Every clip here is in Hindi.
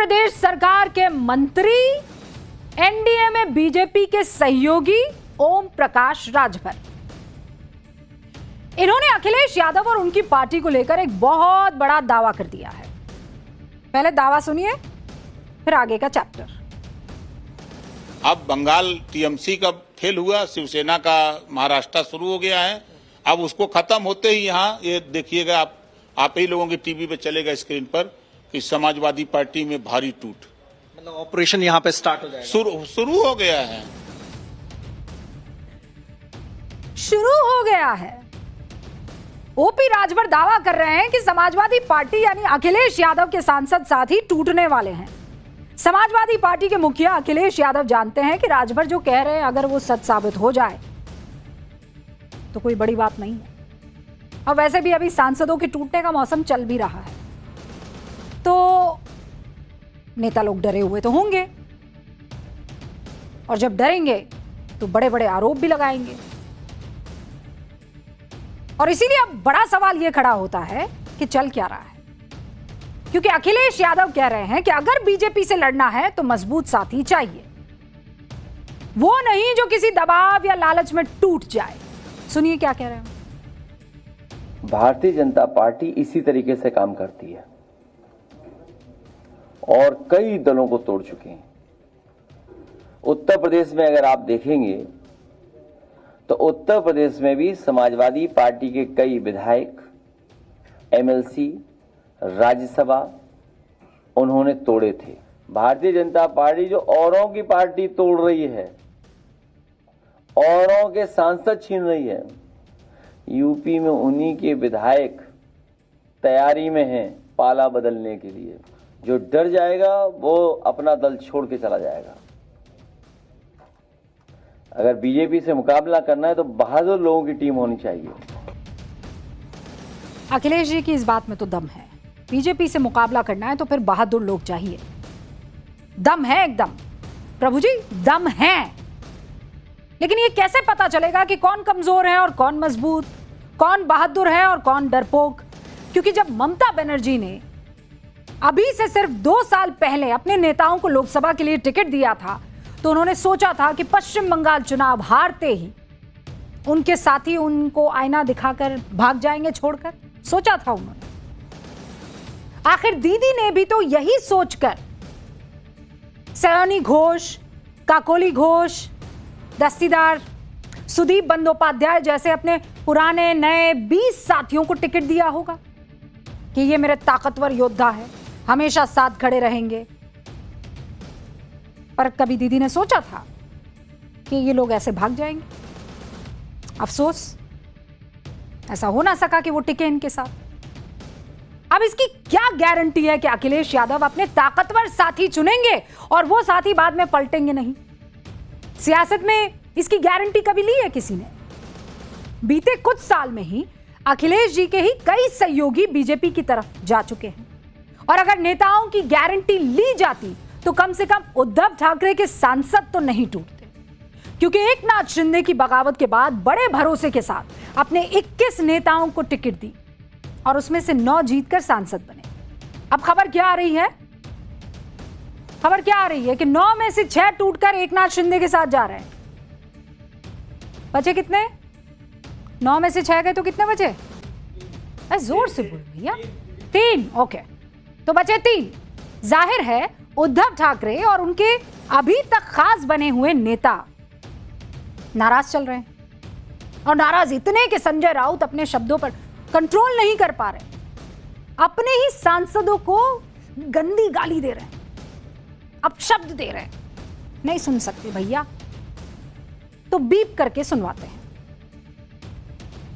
प्रदेश सरकार के मंत्री, एनडीए में बीजेपी के सहयोगी ओम प्रकाश राजभर, इन्होंने अखिलेश यादव और उनकी पार्टी को लेकर एक बहुत बड़ा दावा कर दिया है। पहले दावा सुनिए, फिर आगे का चैप्टर। अब बंगाल टीएमसी का फेल हुआ, शिवसेना का महाराष्ट्र शुरू हो गया है। अब उसको खत्म होते ही यहाँ ये देखिएगा, आप ही लोगों की टीवी पे चलेगा स्क्रीन पर कि समाजवादी पार्टी में भारी टूट, मतलब ऑपरेशन यहाँ पे स्टार्ट हो जाएगा। शुरू हो गया है। शुरू हो गया है। ओपी राजभर दावा कर रहे हैं कि समाजवादी पार्टी यानी अखिलेश यादव के सांसद साथी टूटने वाले हैं। समाजवादी पार्टी के मुखिया अखिलेश यादव जानते हैं कि राजभर जो कह रहे हैं अगर वो सच साबित हो जाए तो कोई बड़ी बात नहीं है। और वैसे भी अभी सांसदों के टूटने का मौसम चल भी रहा है, तो नेता लोग डरे हुए तो होंगे, और जब डरेंगे तो बड़े बड़े आरोप भी लगाएंगे। और इसीलिए अब बड़ा सवाल यह खड़ा होता है कि चल क्या रहा है, क्योंकि अखिलेश यादव कह रहे हैं कि अगर बीजेपी से लड़ना है तो मजबूत साथी चाहिए, वो नहीं जो किसी दबाव या लालच में टूट जाए। सुनिए क्या कह रहे हैं। भारतीय जनता पार्टी इसी तरीके से काम करती है और कई दलों को तोड़ चुके हैं। उत्तर प्रदेश में अगर आप देखेंगे तो उत्तर प्रदेश में भी समाजवादी पार्टी के कई विधायक, एमएलसी, राज्यसभा उन्होंने तोड़े थे। भारतीय जनता पार्टी जो औरों की पार्टी तोड़ रही है, औरों के सांसद छीन रही है, यूपी में उन्हीं के विधायक तैयारी में हैं पाला बदलने के लिए। जो डर जाएगा वो अपना दल छोड़ के चला जाएगा। अगर बीजेपी से मुकाबला करना है तो बहादुर लोगों की टीम होनी चाहिए। अखिलेश जी की इस बात में तो दम है। बीजेपी से मुकाबला करना है तो फिर बहादुर लोग चाहिए। दम है एकदम, प्रभु जी दम है। लेकिन ये कैसे पता चलेगा कि कौन कमजोर है और कौन मजबूत, कौन बहादुर है और कौन डरपोक? क्योंकि जब ममता बनर्जी ने अभी से सिर्फ 2 साल पहले अपने नेताओं को लोकसभा के लिए टिकट दिया था, तो उन्होंने सोचा था कि पश्चिम बंगाल चुनाव हारते ही उनके साथी उनको आईना दिखाकर भाग जाएंगे छोड़कर। सोचा था उन्होंने। आखिर दीदी ने भी तो यही सोचकर सयानी घोष, काकोली घोष, दस्तीदार, सुदीप बंदोपाध्याय जैसे अपने पुराने नए 20 साथियों को टिकट दिया होगा कि ये मेरे ताकतवर योद्धा है, हमेशा साथ खड़े रहेंगे। पर कभी दीदी ने सोचा था कि ये लोग ऐसे भाग जाएंगे? अफसोस, ऐसा हो ना सका कि वो टिके इनके साथ। अब इसकी क्या गारंटी है कि अखिलेश यादव अपने ताकतवर साथी चुनेंगे और वो साथी बाद में पलटेंगे नहीं? सियासत में इसकी गारंटी कभी ली है किसी ने? बीते कुछ साल में ही अखिलेश जी के ही कई सहयोगी बीजेपी की तरफ जा चुके हैं, और अगर नेताओं की गारंटी ली जाती तो कम से कम उद्धव ठाकरे के सांसद तो नहीं टूटते, क्योंकि एकनाथ शिंदे की बगावत के बाद बड़े भरोसे के साथ अपने 21 नेताओं को टिकट दी और उसमें से 9 जीतकर सांसद बने। अब खबर क्या आ रही है? खबर क्या आ रही है कि 9 में से 6 टूटकर एकनाथ शिंदे के साथ जा रहे हैं। बचे कितने? 9 में से 6 गए तो कितने बचे? जोर से बोल भैया। 3। ओके, तो बचे 3। जाहिर है उद्धव ठाकरे और उनके अभी तक खास बने हुए नेता नाराज चल रहे हैं, और नाराज इतने कि संजय राउत अपने शब्दों पर कंट्रोल नहीं कर पा रहे। अपने ही सांसदों को गंदी गाली दे रहे हैं, अपशब्द दे रहे हैं। नहीं सुन सकते भैया, तो बीप करके सुनवाते हैं।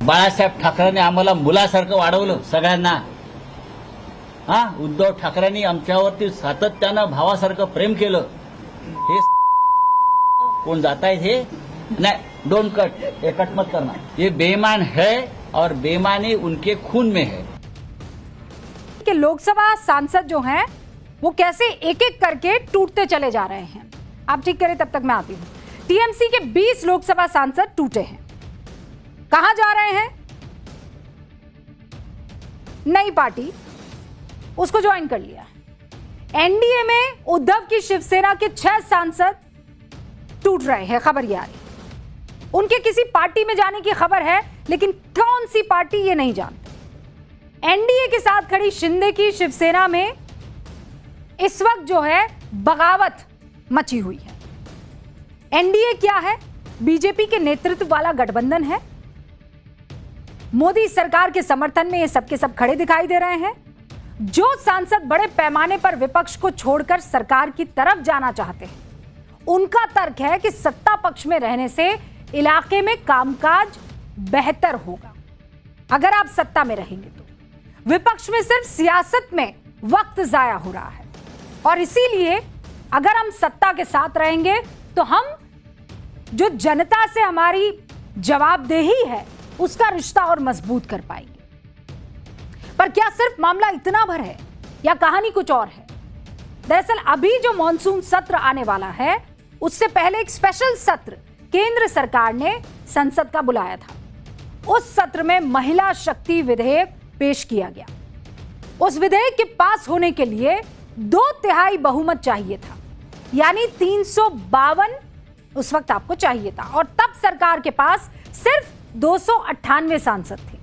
बाळासाहेब ठाकरेंनी आम्हाला मुलासारखं वाढवलं सगळ्यांना। उद्धव ठाकरेंनी आमच्यावरती सातत्यानं भावासारखं प्रेम केलं। हे कोण जातायत हे? नहीं, डोंट कट, ये कट मत करना। ये बेईमान है और बेईमानी उनके खून में है। कि लोकसभा सांसद जो हैं वो कैसे एक एक करके टूटते चले जा रहे हैं। आप ठीक करें, तब तक मैं आती हूं। टीएमसी के 20 लोकसभा सांसद टूटे हैं। कहां जा रहे हैं? नई पार्टी, उसको ज्वाइन कर लिया है। एनडीए में उद्धव की शिवसेना के 6 सांसद टूट रहे हैं, खबर ये आ रही। उनके किसी पार्टी में जाने की खबर है, लेकिन कौन सी पार्टी ये नहीं जानते। एनडीए के साथ खड़ी शिंदे की शिवसेना में इस वक्त जो है बगावत मची हुई है। एनडीए क्या है? बीजेपी के नेतृत्व वाला गठबंधन है। मोदी सरकार के समर्थन में ये सबके सब खड़े दिखाई दे रहे हैं। जो सांसद बड़े पैमाने पर विपक्ष को छोड़कर सरकार की तरफ जाना चाहते हैं, उनका तर्क है कि सत्ता पक्ष में रहने से इलाके में कामकाज बेहतर होगा। अगर आप सत्ता में रहेंगे तो विपक्ष में सिर्फ सियासत में वक्त जाया हो रहा है, और इसीलिए अगर हम सत्ता के साथ रहेंगे तो हम जो जनता से हमारी जवाबदेही है उसका रिश्ता और मजबूत कर पाएंगे। पर क्या सिर्फ मामला इतना भर है या कहानी कुछ और है? दरअसल अभी जो मॉनसून सत्र आने वाला है, उससे पहले एक स्पेशल सत्र केंद्र सरकार ने संसद का बुलाया था। उस सत्र में महिला शक्ति विधेयक पेश किया गया। उस विधेयक के पास होने के लिए 2/3 बहुमत चाहिए था, यानी 352 उस वक्त आपको चाहिए था, और तब सरकार के पास सिर्फ 298 सांसद थे।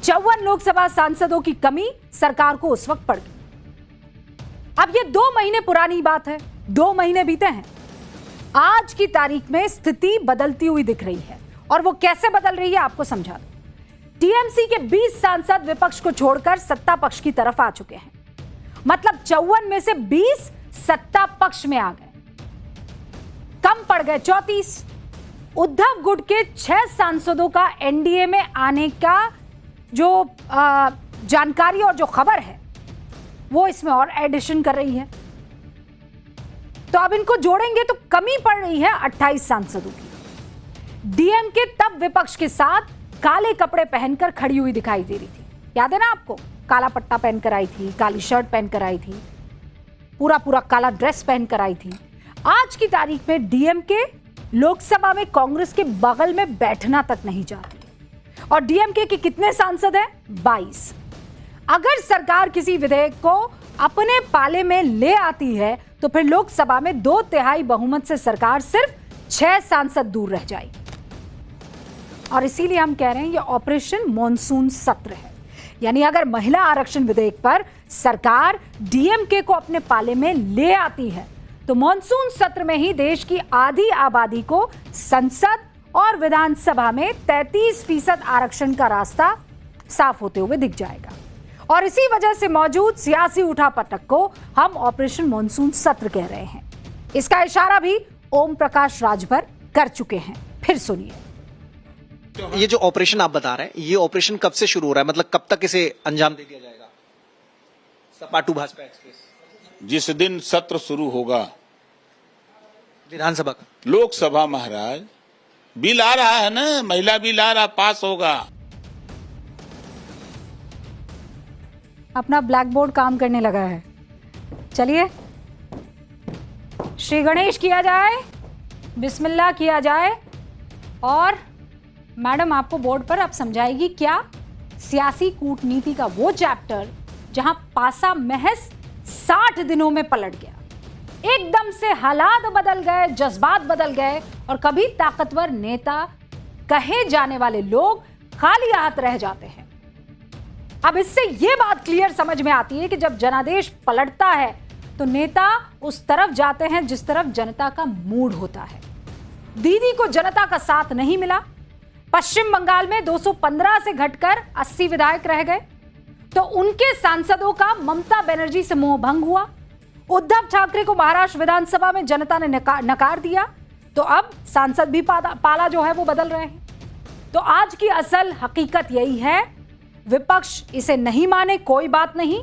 54 लोकसभा सांसदों की कमी सरकार को उस वक्त पड़ गई। अब ये 2 महीने पुरानी बात है, 2 महीने बीते हैं। आज की तारीख में स्थिति बदलती हुई दिख रही है, और वो कैसे बदल रही है आपको समझा दूं। टीएमसी के 20 सांसद विपक्ष को छोड़कर सत्ता पक्ष की तरफ आ चुके हैं। मतलब 54 में से 20 सत्ता पक्ष में आ गए, कम पड़ गए 34। उद्धव गुट के 6 सांसदों का एनडीए में आने का जो जानकारी और जो खबर है वो इसमें और एडिशन कर रही है। तो अब इनको जोड़ेंगे तो कमी पड़ रही है 28 सांसदों की। डीएमके तब विपक्ष के साथ काले कपड़े पहनकर खड़ी हुई दिखाई दे रही थी, याद है ना आपको? काला पट्टा पहनकर आई थी, काली शर्ट पहनकर आई थी, पूरा काला ड्रेस पहनकर आई थी। आज की तारीख में डीएमके लोकसभा में कांग्रेस के बगल में बैठना तक नहीं चाहती, और डीएमके के कितने सांसद हैं? 22। अगर सरकार किसी विधेयक को अपने पाले में ले आती है तो फिर लोकसभा में 2/3 बहुमत से सरकार सिर्फ 6 सांसद दूर रह जाएगी। और इसीलिए हम कह रहे हैं ये ऑपरेशन मॉनसून सत्र है। यानी अगर महिला आरक्षण विधेयक पर सरकार डीएमके को अपने पाले में ले आती है तो मॉनसून सत्र में ही देश की आधी आबादी को संसद और विधानसभा में 33% आरक्षण का रास्ता साफ होते हुए दिख जाएगा। और इसी वजह से मौजूद सियासी उठापटक को हम ऑपरेशन मॉनसून सत्र कह रहे हैं। इसका इशारा भी ओम प्रकाश राजभर कर चुके हैं। फिर सुनिए। ये जो ऑपरेशन आप बता रहे हैं, ये ऑपरेशन कब से शुरू हो रहा है? मतलब कब तक इसे अंजाम दे दिया जाएगा? सपा टू भाजपा एक्सप्रेस जिस दिन सत्र शुरू होगा विधानसभा का, लोकसभा महाराज बिल आ रहा है ना, महिला बिल आ रहा, पास होगा। अपना ब्लैक बोर्ड काम करने लगा है। चलिए श्री गणेश किया जाए, बिस्मिल्लाह किया जाए, और मैडम आपको बोर्ड पर अब समझाएगी क्या सियासी कूटनीति का वो चैप्टर जहां पासा महज 60 दिनों में पलट गया। एकदम से हालात बदल गए, जज्बात बदल गए, और कभी ताकतवर नेता कहे जाने वाले लोग खाली हाथ रह जाते हैं। अब इससे यह बात क्लियर समझ में आती है कि जब जनादेश पलटता है तो नेता उस तरफ जाते हैं जिस तरफ जनता का मूड होता है। दीदी को जनता का साथ नहीं मिला। पश्चिम बंगाल में 215 से घटकर 80 विधायक रह गए, तो उनके सांसदों का ममता बनर्जी से मोह भंग हुआ। उद्धव ठाकरे को महाराष्ट्र विधानसभा में जनता ने नकार दिया, तो अब सांसद भी पाला जो है वो बदल रहे हैं। तो आज की असल हकीकत यही है, विपक्ष इसे नहीं माने कोई बात नहीं,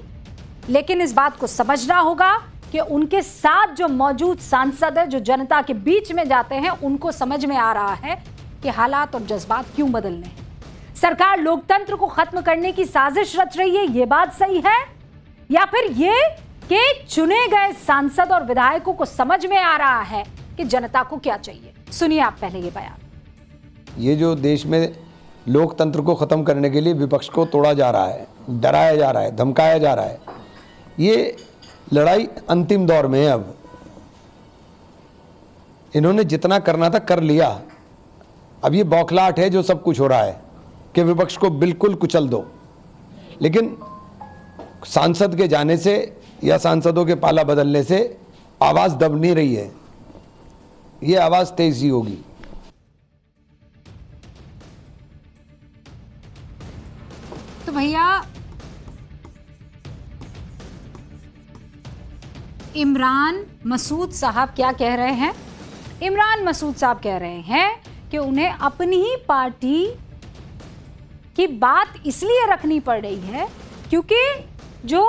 लेकिन इस बात को समझना होगा कि उनके साथ जो मौजूद सांसद है, जो जनता के बीच में जाते हैं, उनको समझ में आ रहा है कि हालात और जज्बात क्यों बदलने हैं। सरकार लोकतंत्र को खत्म करने की साजिश रच रही है, ये बात सही है, या फिर ये कि चुने गए सांसद और विधायकों को समझ में आ रहा है कि जनता को क्या चाहिए। सुनिए आप पहले ये बयान। ये जो देश में लोकतंत्र को खत्म करने के लिए विपक्ष को तोड़ा जा रहा है, डराया जा रहा है, धमकाया जा रहा है, ये लड़ाई अंतिम दौर में है। अब इन्होंने जितना करना था कर लिया। अब ये बौखलाहट है जो सब कुछ हो रहा है कि विपक्ष को बिल्कुल कुचल दो, लेकिन सांसद के जाने से या सांसदों के पाला बदलने से आवाज दब नहीं रही है, ये आवाज तेज ही होगी। तो भैया इमरान मसूद साहब क्या कह रहे हैं? इमरान मसूद साहब कह रहे हैं कि उन्हें अपनी ही पार्टी की बात इसलिए रखनी पड़ रही है क्योंकि जो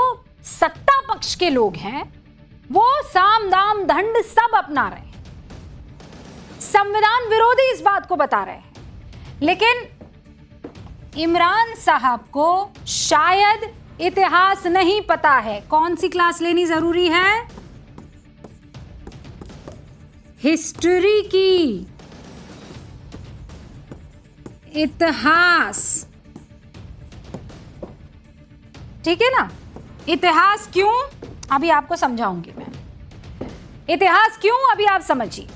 सत्ता पक्ष के लोग हैं वो साम दाम दंड सब अपना रहे हैं, संविधान विरोधी इस बात को बता रहे हैं। लेकिन इमरान साहब को शायद इतिहास नहीं पता है। कौन सी क्लास लेनी जरूरी है? हिस्ट्री की, इतिहास, ठीक है ना? इतिहास क्यों, अभी आपको समझाऊंगी मैं। इतिहास क्यों, अभी आप समझिए।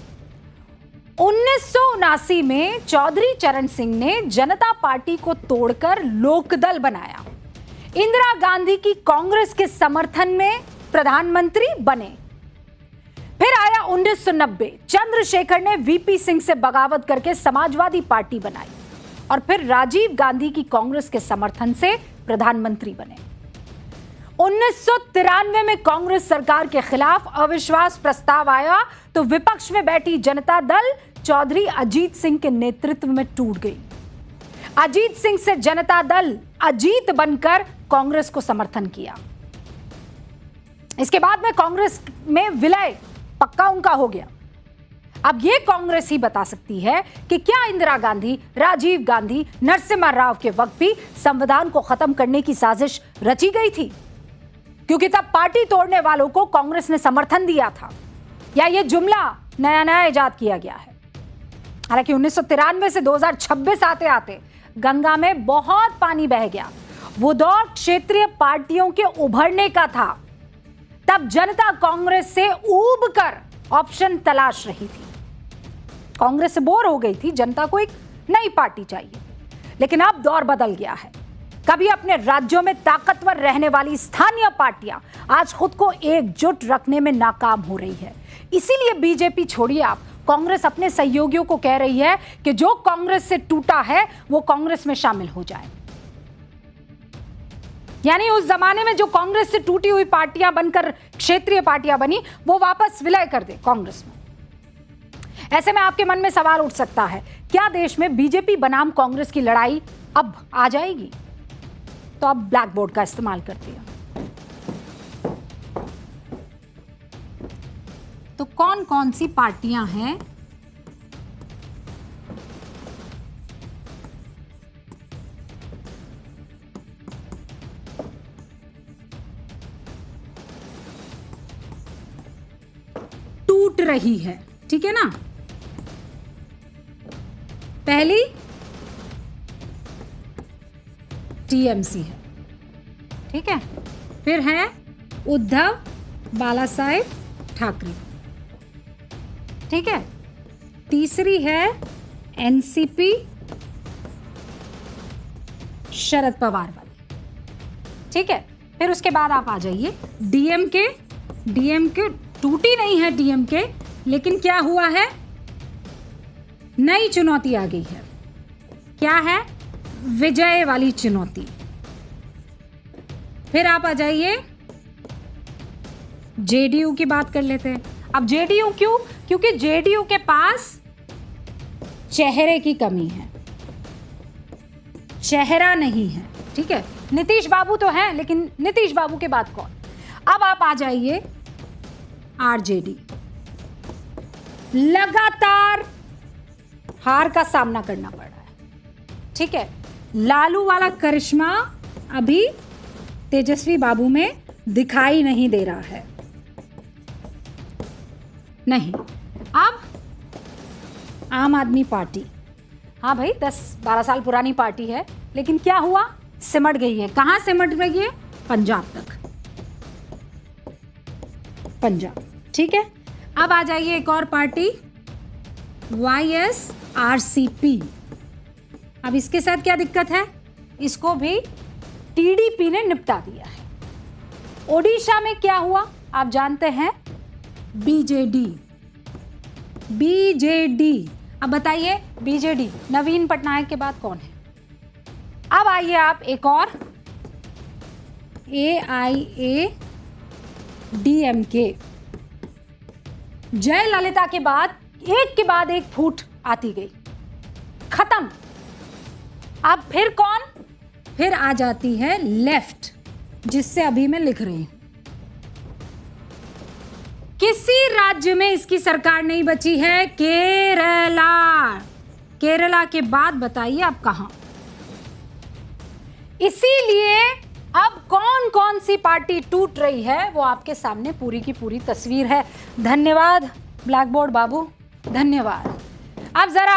1979 में चौधरी चरण सिंह ने जनता पार्टी को तोड़कर लोकदल बनाया। इंदिरा गांधी की कांग्रेस के समर्थन में प्रधानमंत्री बने। फिर आया 1990, चंद्रशेखर ने वीपी सिंह से बगावत करके समाजवादी पार्टी बनाई और फिर राजीव गांधी की कांग्रेस के समर्थन से प्रधानमंत्री बने। 1993 में कांग्रेस सरकार के खिलाफ अविश्वास प्रस्ताव आया तो विपक्ष में बैठी जनता दल चौधरी अजीत सिंह के नेतृत्व में टूट गई। अजीत सिंह से जनता दल अजीत बनकर कांग्रेस को समर्थन किया। इसके बाद में कांग्रेस में विलय पक्का उनका हो गया। अब यह कांग्रेस ही बता सकती है कि क्या इंदिरा गांधी, राजीव गांधी, नरसिम्हा राव के वक्त भी संविधान को खत्म करने की साजिश रची गई थी, क्योंकि तब पार्टी तोड़ने वालों को कांग्रेस ने समर्थन दिया था, या यह जुमला नया नया इजाद किया गया है। हालांकि 1993 से 2026 आते आते गंगा में बहुत पानी बह गया। वो दौर क्षेत्रीय पार्टियों के उभरने का था। तब जनता कांग्रेस से ऊब कर ऑप्शन तलाश रही थी। कांग्रेस से बोर हो गई थी, जनता को एक नई पार्टी चाहिए। लेकिन अब दौर बदल गया है। कभी अपने राज्यों में ताकतवर रहने वाली स्थानीय पार्टियां आज खुद को एकजुट रखने में नाकाम हो रही है। इसीलिए बीजेपी छोड़िए आप, कांग्रेस अपने सहयोगियों को कह रही है कि जो कांग्रेस से टूटा है वो कांग्रेस में शामिल हो जाए। यानी उस जमाने में जो कांग्रेस से टूटी हुई पार्टियां बनकर क्षेत्रीय पार्टियां बनी, वो वापस विलय कर दे कांग्रेस में। ऐसे में आपके मन में सवाल उठ सकता है, क्या देश में बीजेपी बनाम कांग्रेस की लड़ाई अब आ जाएगी? तो अब ब्लैक बोर्ड का इस्तेमाल करते हैं। तो कौन कौन सी पार्टियां हैं? टूट रही है, ठीक है ना? पहली टीएमसी है, ठीक है। फिर है उद्धव बालासाहेब ठाकरे, ठीक है। तीसरी है एनसीपी शरद पवार वाली, ठीक है। फिर उसके बाद आप आ जाइए डीएमके। डीएमके टूटी नहीं है डीएमके, लेकिन क्या हुआ है? नई चुनौती आ गई है। क्या है? विजय वाली चुनौती। फिर आप आ जाइए जेडीयू की बात कर लेते हैं। अब जेडीयू क्यों? क्योंकि जेडीयू के पास चेहरे की कमी है, चेहरा नहीं है, ठीक है। नीतीश बाबू तो हैं, लेकिन नीतीश बाबू के बाद कौन? अब आप आ जाइए आरजेडी। लगातार हार का सामना करना पड़ रहा है, ठीक है। लालू वाला करिश्मा अभी तेजस्वी बाबू में दिखाई नहीं दे रहा है, नहीं। अब आम आदमी पार्टी, हाँ भाई 10-12 साल पुरानी पार्टी है, लेकिन क्या हुआ? सिमट गई है। कहां सिमट गई है? पंजाब तक। पंजाब। ठीक है, अब आ जाइए एक और पार्टी YSRCP। अब इसके साथ क्या दिक्कत है, इसको भी टीडीपी ने निपटा दिया है। ओडिशा में क्या हुआ आप जानते हैं, बीजेडी। अब बताइए बीजेडी नवीन पटनायक के बाद कौन है। अब आइए आप एक और AIADMK। जयललिता के बाद एक फूट आती गई, खत्म। अब फिर कौन, फिर आ जाती है लेफ्ट, जिससे अभी मैं लिख रही हूं। किसी राज्य में इसकी सरकार नहीं बची है, केरला के बाद बताइए अब कहां। इसीलिए अब कौन कौन सी पार्टी टूट रही है वो आपके सामने पूरी की पूरी तस्वीर है। धन्यवाद ब्लैक बोर्ड बाबू, धन्यवाद। अब जरा